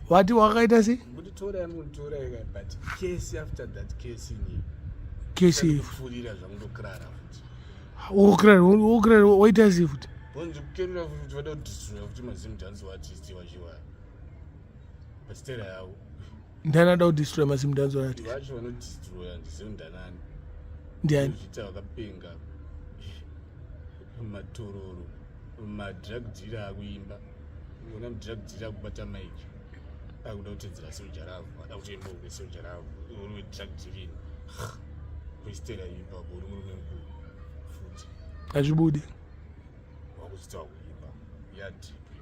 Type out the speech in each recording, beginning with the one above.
Wati wakaita sei? But case after that case Kufurira zvangondokirara futi. Wokirara waita sei futi? Ndikukerera futi vada kudhistroya futi mazimudhanzi waartisti vachiwaya. Pastera yavo. Ndani ada kudhistroya mazimudhanzi waartisti? Vacho vanodhistroya ndizondanani. Ndiani? Zviita vakapenga matororo madrug dealer akuimba. Una mudrug dealer akubata maiki. Akuda kutedzera soja ravo. Ada kutoimba soja ravo. Uri wedrug dealing. Pastera ipapo uri murume mukuru futi. Azvibude. Wakuchitawa kuimba. Yadhipi.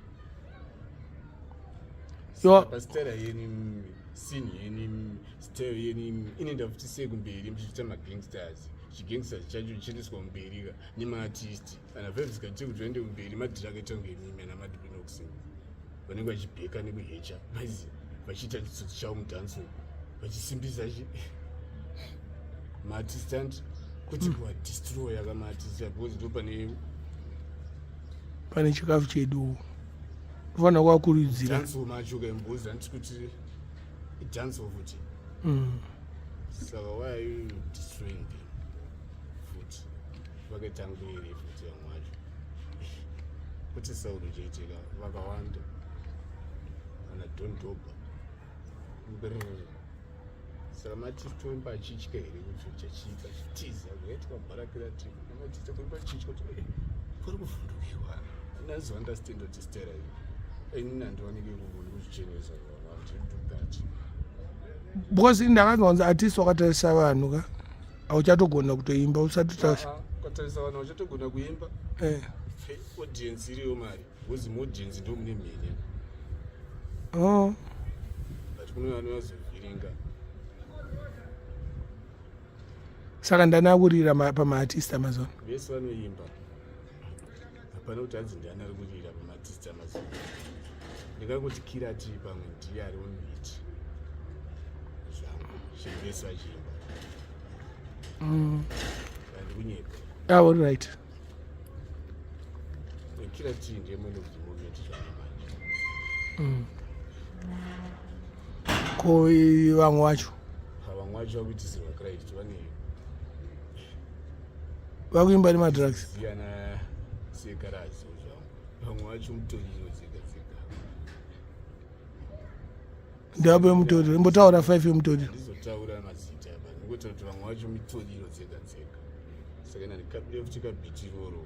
Pastera yeni scene yeni style yeni inoenda futi sekumberi mchiita magangsters. Chigangsters chacho chiendeswa kumberi nemaartisti. Kana vhebs kaiti kuti vaende kumberi madhira akaita kunge mime namadipinoxing. Vanenge vachibheka nekuhecha. Vachiita chitsotsi chavo mudhanso. Vachisimbisa maartisti kuti kuwadhistroya kamaartisti because ndo pane chikafu chedu. Kufanira kuvakurudzira. Dhanso macho kaimbuzi handiti kuti idhanso futi. Saka why are you destroying them? Futi. Vakaita ngwere futi vamwe vacho. Kuti saudo chaitika vakawanda. Kana Don Doba. Saka maartisti wemba achitya here kuti chachiita chitiza kuyaitwa bharakirati. Maartisti wemba achitya kuti kuri kuvhundukiwa. Nazo understand kuti stera iyi. Ini handiwanike kuzvichenesa kuti because ndakanzwanzi artist wakatarisa vanhu ka auchatogona kutoimba usati ukatarisa vanhu auchatogona kuimba audience iriyo mari because muaudience ndo mune mhene but kune vanhu vazovhiringa. Saka ndanakurira pamaartist amazon vese vanoimba hapana kuti hanzi ndani ari kurira pamaartist amazon. Ndingangoti Kirati pamwe ndiye ari on hit zvangu zvinhu vese vachiimba handikunyeka. All right. Kirati ndiye mwene kuti movement zvana manje ko vamwe vacho vakuitisirwa Christ vakuimba nemadrugs ziyana sekarazi zvangu. Vamwe vacho mutoriro dzega ndavapo yemutoriro. Imbotaura 5 yemutoriro. ndizotaura mazita apa ndingotaura kuti vamwe vacho mitoriro dzega. Saka ndikabire futi kabhiti iroro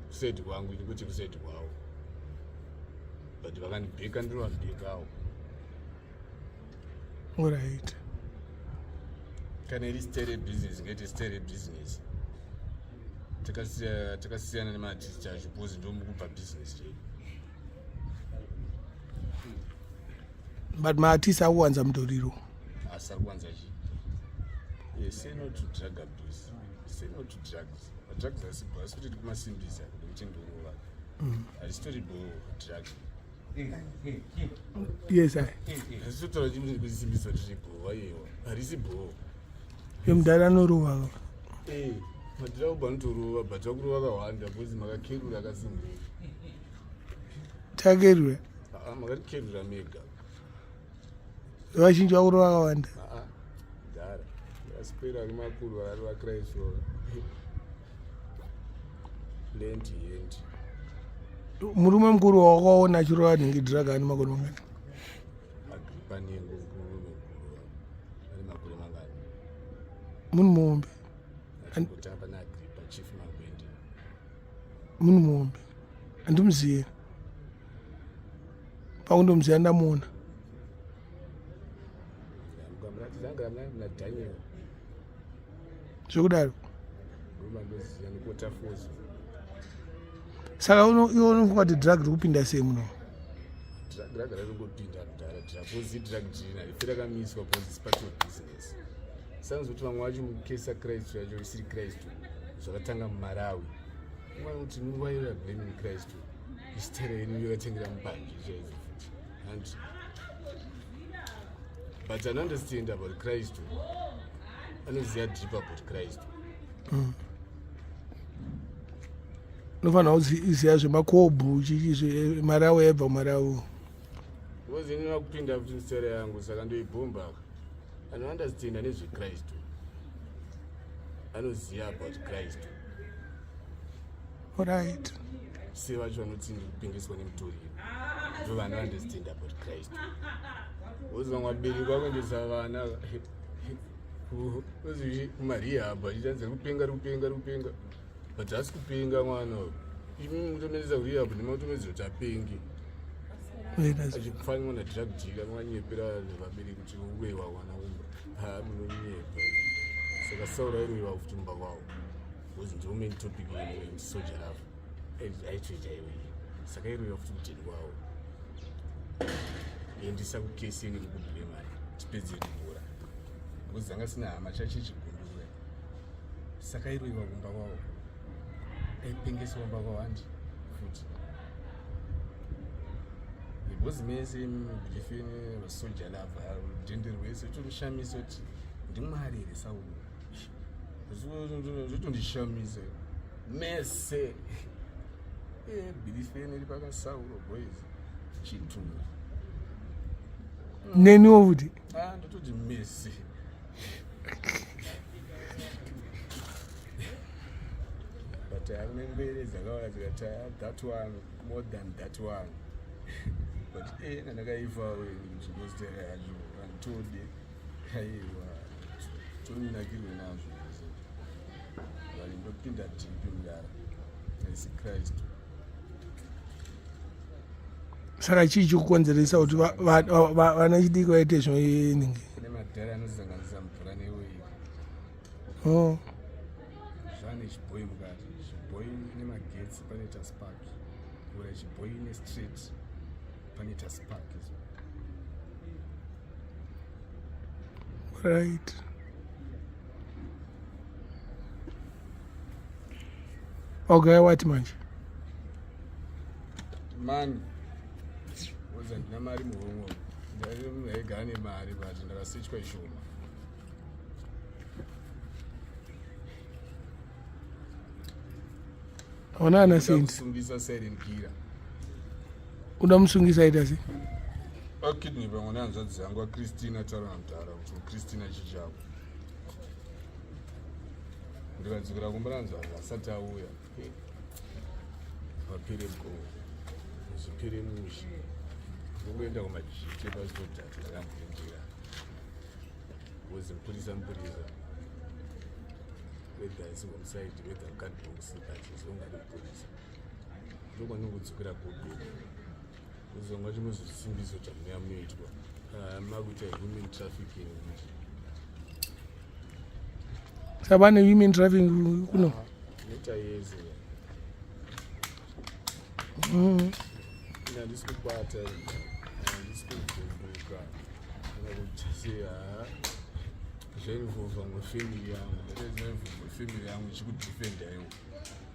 kusaidi kwangu ndikuti kusaidi kwavo but vakandibheka ndinovabhekawo. Alright. Kana iri stare business ngeti stare business. Takasiyana nemaartisti acho because ndo mukupa business chedu. But maartist akuwanza mutoriro. Asi ari kuwanza chii? Say no to drug abuse. Say no to drugs. Drugs are simple. Asi kuti tikumasimbisa kuti ndorova. Hasitori bo drug. Yes, I. Hasitora chimwe ndikusimbisa kuti bo wayewa. Harisi bo. Yomudhara anorova. Madhira kubva notorova but vakurova kawanda because makakerura akasimba. Takerura? Makatikerura mega. Vazhinji vakurova kawanda. Dhara. Vasipera ari makuru vakati vakraiso. Lenti yendi. Murume mukuru wawakaona achirova nhingidhiraga ane makore mangani? Agripa Nengo murume mukuru ane makore mangani? Munhu muhombe. Achingotamba naAgripa Chief Magwende. Munhu muhombe. Handimuzivi. Pakundomuziva ndamuona. Mukamuratidzanga muna Daniel. Zvekudaro. Ruma ndoziva nekotafozi. Saka iwe unofunga kuti drug rikupinda sei muno? Drug rakungopinda kudhara because drug dealing rifira kamiswa because it's part of business. Sanzoti vamwe vacho mukesa Christ yacho isiri Christ zvakatanga muMalawi. Umwe kuti nguva iyo yablaming Christ istera yenu yakatengera mubhangi chaizvo futi. And but I understand about Christ. Anoziva deep about Christ. Unofanira kuziva zvemakobhu Malawi yabva Malawi. because inina kupinda futi misere yangu saka ndoibhomba anoandastenda nezvekristu anoziva about kristu Alright. se vacho vanoti kupingiswa nemutoriro ndo vanoandastenda about kristu because vamwe vabereki vakuendesa vana kumarehab achitanzira kupenga but asi kupenga mwana imi mutomedzesa kurehab nemautomedzera kuti apenge achikufanirwa nadhirug dealer mwanyepera vabereki kuti uwewa wana umba munonyepa saka saura iroiwa kutumba kwavo because ndiwo main topic yesoja lavo aichochaiwe saka iroiwa kuti kuteni kwavo endisa kukesi yenyu kukubhuremani tipedze kubura because dzanga sina hama chachichigundura saka iroiwa kumba kwavo aipengesa kumba kwavo handi futi because mese mubhilifini vasoja lava mudhenderi wese tonishamisa kuti ndimwari here sauro zvotondishamisa mese bhilifini iri pakasauro boys chituma neniwo futi ndototi mese but akune mbere dzakauya dzikati that one more than that one but ndandakaifawe zvingositera yacho anditode aiwa toninakirwe nazvo vari ndopinda tipi mudara asi kristu saka chii chikukonzeresa kuti vana chidiki vaite zvoningi kune madhara anosanganisa mvura neweiko zvane chibhoi mukati chibhoi nemagetsi panoita spark ura chibhoi nestreet panoita spark right. Okay, wati manje mani oza ndina mari muhomwo ndaigara nemari but ndakasechwa ishoma ona ana sendi kusungisa silent killer uda musungisa ita se akidni pamwe nehanzvadzi dzangu akristina taura mudhara kuti ukristina chichavo ndikadzokera kumba nanzvadzi asati auya vapere go zvipere mushi ndokuenda kumachitepa zvitotatu ndakamboendera wozi mupurisa wega isi homsaidi wega mukadbox but zvongadi mupurisa ndokwanongodzokera gobe kuzonga chimwe zvisimbiso chamunea munoitwa makuita human trafficking kuti saba ne-women trafficking kuno noita yeze handisi kubata handisi kuvhunduka kana kuti zvainvovha mufamily yangu ndataizvainvovha family yangu ichikudifenda iwo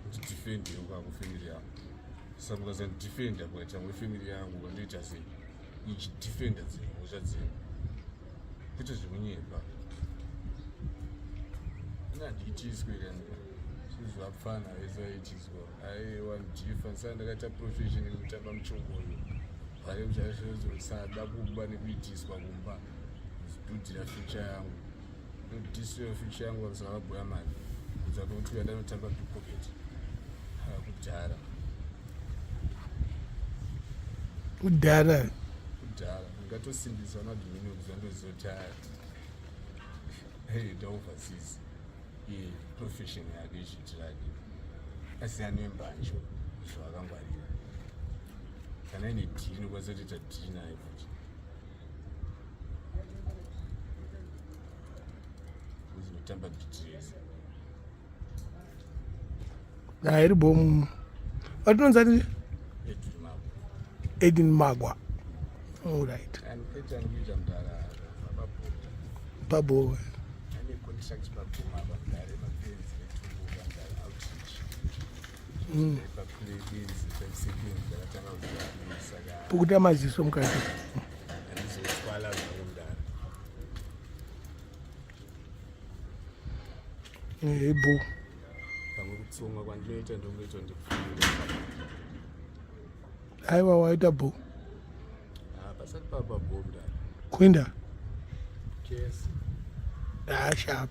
kuti difendi iwo kakufamily yangu saka mukazandifenda pakaita mwefamily yangu kandoita sei ichidifenda dzimwe hosha dzimwe kwete zvemunyepa inandiitiswe kani zvapfana vese vaitiswa aiwa ndifa saka ndakaita profession yekutamba muchongoyo vare kuchaizosada kuba nekuitiswa kumba kuzvidhudhira future yangu nodhisira future yangu vakusa vabhuya mari kudzaka kuti uya ndanotamba pipocket kudhara kudhara ngatosimbisa madhumini okuzandozotaya ndaoverseas iye profession yake ichiitirake asi anembanjo zvakangwarira kana ine dhii nokwanisa kutoita dhii nayo kuti uzinotamba bhitirese hairi bomu vatinonzani Edin Magwa. All right. And Peter and William Dara, Babo. any contracts back to my Dara, my parents, outreach. But please, second, Pukuta maziso mkati. And this is Kuala Dara. Ebo. Kamutsonga kwandinoita ndokuita ndikufunda. Aiwa waita bo. Basa asati papa bomda kwenda KS sharp